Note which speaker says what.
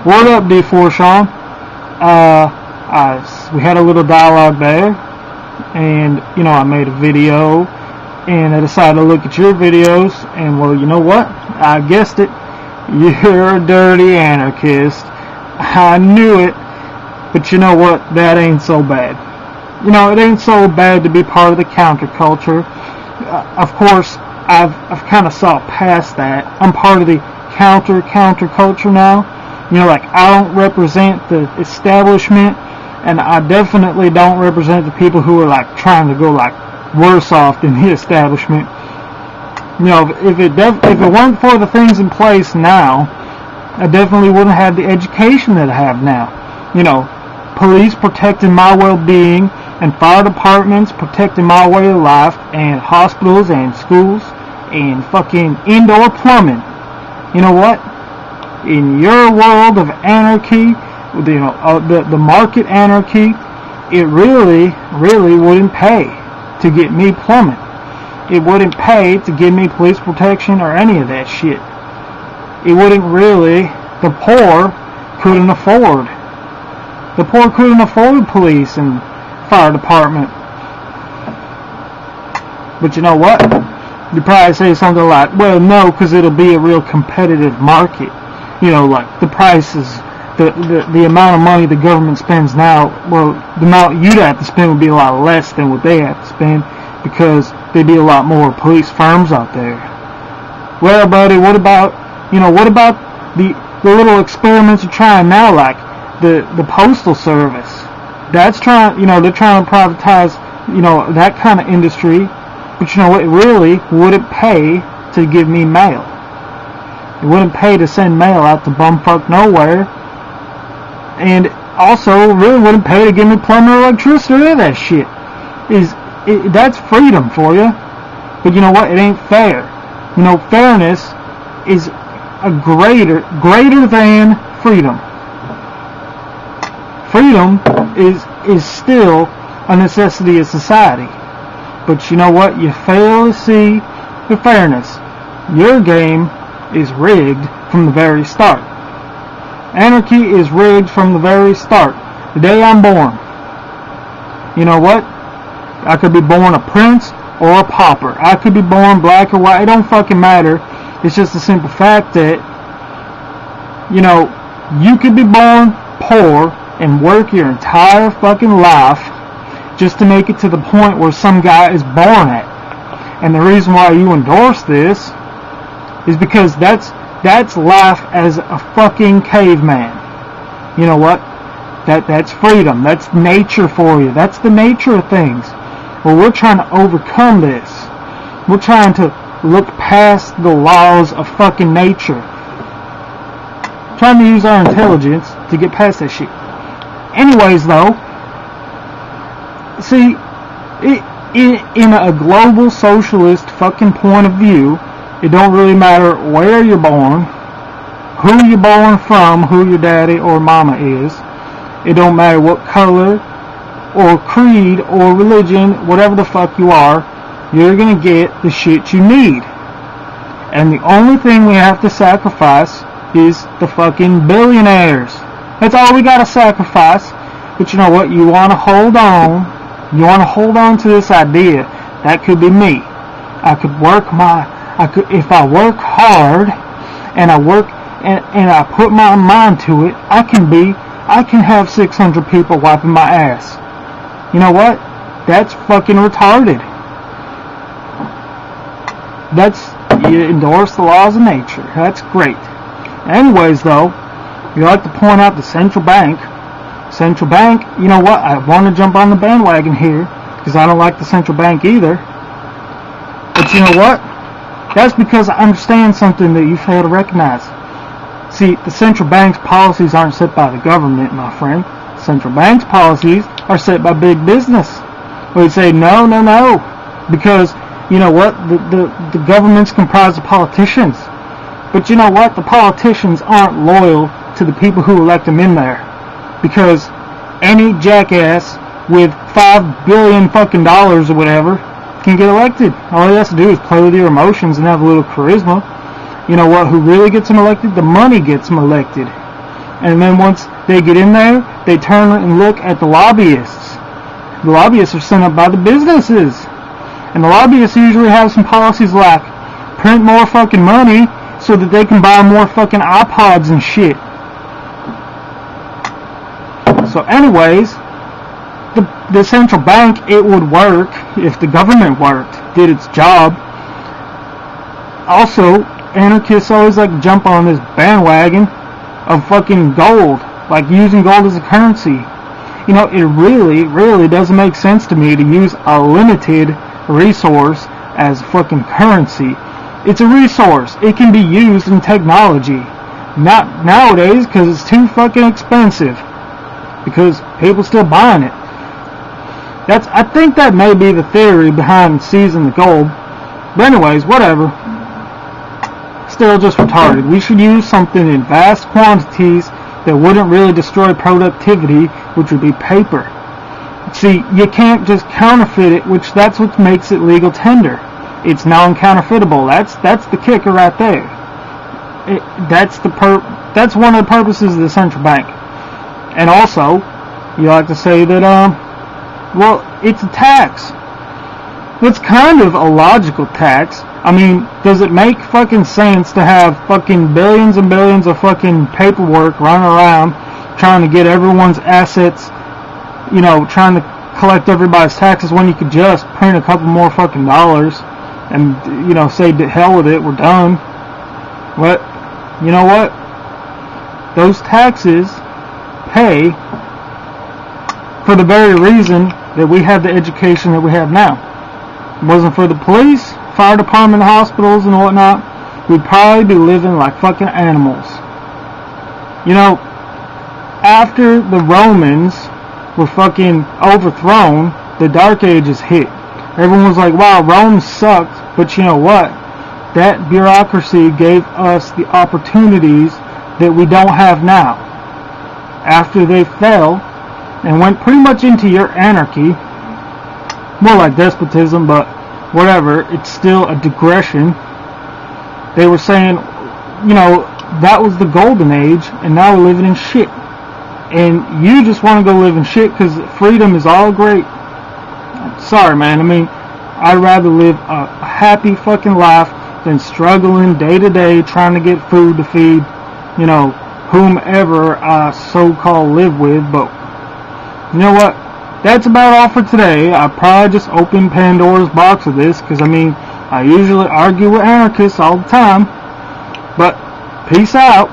Speaker 1: What up, D4 Sean? We had a little dialogue there, and I made a video, and I decided to look at your videos, and well, you know what? I guessed it. You're a dirty anarchist. I knew it. But you know what? That ain't so bad. It ain't so bad to be part of the counterculture. Of course, I've kind of saw past that. I'm part of the counterculture now. I don't represent the establishment, and I definitely don't represent the people who are trying to go worse off than the establishment. If it weren't for the things in place now, I definitely wouldn't have the education that I have now. Police protecting my well-being, and fire departments protecting my way of life, and hospitals and schools, and fucking indoor plumbing. You know what? In your world of anarchy, the market anarchy, it really wouldn't pay to get me plumbing. It wouldn't pay to give me police protection or any of that shit. It wouldn't really. The poor couldn't afford. The poor couldn't afford police and fire department. But you know what? You probably say something like, well, no, because it'll be a real competitive market. The prices, the amount of money the government spends now, well, the amount you'd have to spend would be a lot less than what they have to spend, because there'd be a lot more police firms out there. Well, buddy, what about the little experiments you're trying now, like the postal service? That's trying, they're trying to privatize, that kind of industry. But it really wouldn't pay to give me mail. It wouldn't pay to send mail out to bumfuck nowhere. And also, really wouldn't pay to give me plumbing or electricity or any of that shit. That's freedom for you. But you know what? It ain't fair. Fairness is a greater than freedom. Freedom is still a necessity of society. But you know what? You fail to see the fairness. Your game is rigged from the very start. Anarchy is rigged from the very start. The day I'm born. You know what? I could be born a prince or a pauper. I could be born black or white. It don't fucking matter. It's just a simple fact that, you could be born poor and work your entire fucking life just to make it to the point where some guy is born at. And the reason why you endorse this is because that's life as a fucking caveman. You know what? That's freedom. That's nature for you. That's the nature of things. Well, we're trying to overcome this. We're trying to look past the laws of fucking nature. Trying to use our intelligence to get past that shit. Anyways, though, see, in a global socialist fucking point of view, it don't really matter where you're born, who you're born from, who your daddy or mama is. It don't matter what color or creed or religion, whatever the fuck you are, you're gonna get the shit you need. And the only thing we have to sacrifice is the fucking billionaires. That's all we gotta sacrifice. But you know what? You wanna hold on. You wanna hold on to this idea. That could be me. If I work hard and I put my mind to it, I can have 600 people wiping my ass. You know what? That's fucking retarded. You endorse the laws of nature. That's great. Anyways, though, you like to point out the central bank. Central bank, you know what? I want to jump on the bandwagon here because I don't like the central bank either. But you know what? That's because I understand something that you fail to recognize. See, the central bank's policies aren't set by the government, my friend. Central bank's policies are set by big business. We'd say, no. Because, you know what? The government's comprised of politicians. But you know what? The politicians aren't loyal to the people who elect them in there. Because any jackass with $5 billion fucking dollars or whatever can get elected. All he has to do is play with your emotions and have a little charisma. You know what? Who really gets him elected? The money gets him elected. And then once they get in there, they turn and look at the lobbyists. The lobbyists are sent up by the businesses. And the lobbyists usually have some policies like print more fucking money so that they can buy more fucking iPods and shit. So anyways, the central bank, it would work if the government worked, did its job. Also, anarchists always like to jump on this bandwagon of fucking gold, like using gold as a currency. You know, it really doesn't make sense to me to use a limited resource as fucking currency. It's a resource. It can be used in technology. Not nowadays, because it's too fucking expensive. Because people still buying it. I think that may be the theory behind seizing the gold. But anyways, whatever. Still just retarded. We should use something in vast quantities that wouldn't really destroy productivity, which would be paper. See, you can't just counterfeit it, which that's what makes it legal tender. It's non-counterfeitable. That's the kicker right there. That's one of the purposes of the central bank. And also, you like to say that well, it's a tax. It's kind of a logical tax. I mean, does it make fucking sense to have fucking billions and billions of fucking paperwork running around trying to get everyone's assets, you know, trying to collect everybody's taxes when you could just print a couple more fucking dollars and, you know, say to hell with it, we're done. But, you know what? Those taxes pay for the very reason that we have the education that we have now. If it wasn't for the police, fire department, hospitals, and whatnot, we'd probably be living like fucking animals. You know, after the Romans were fucking overthrown, the Dark Ages hit. Everyone was like, wow, Rome sucked, but you know what? That bureaucracy gave us the opportunities that we don't have now. After they fell and went pretty much into your anarchy, more like despotism, but whatever, it's still a digression. They were saying, you know, that was the golden age, and now we're living in shit. And you just want to go live in shit because freedom is all great. Sorry, man. I mean, I'd rather live a happy fucking life than struggling day to day trying to get food to feed, you know, whomever I so-called live with. But you know what? That's about all for today. I probably just opened Pandora's box with this because, I mean, I usually argue with anarchists all the time. But peace out.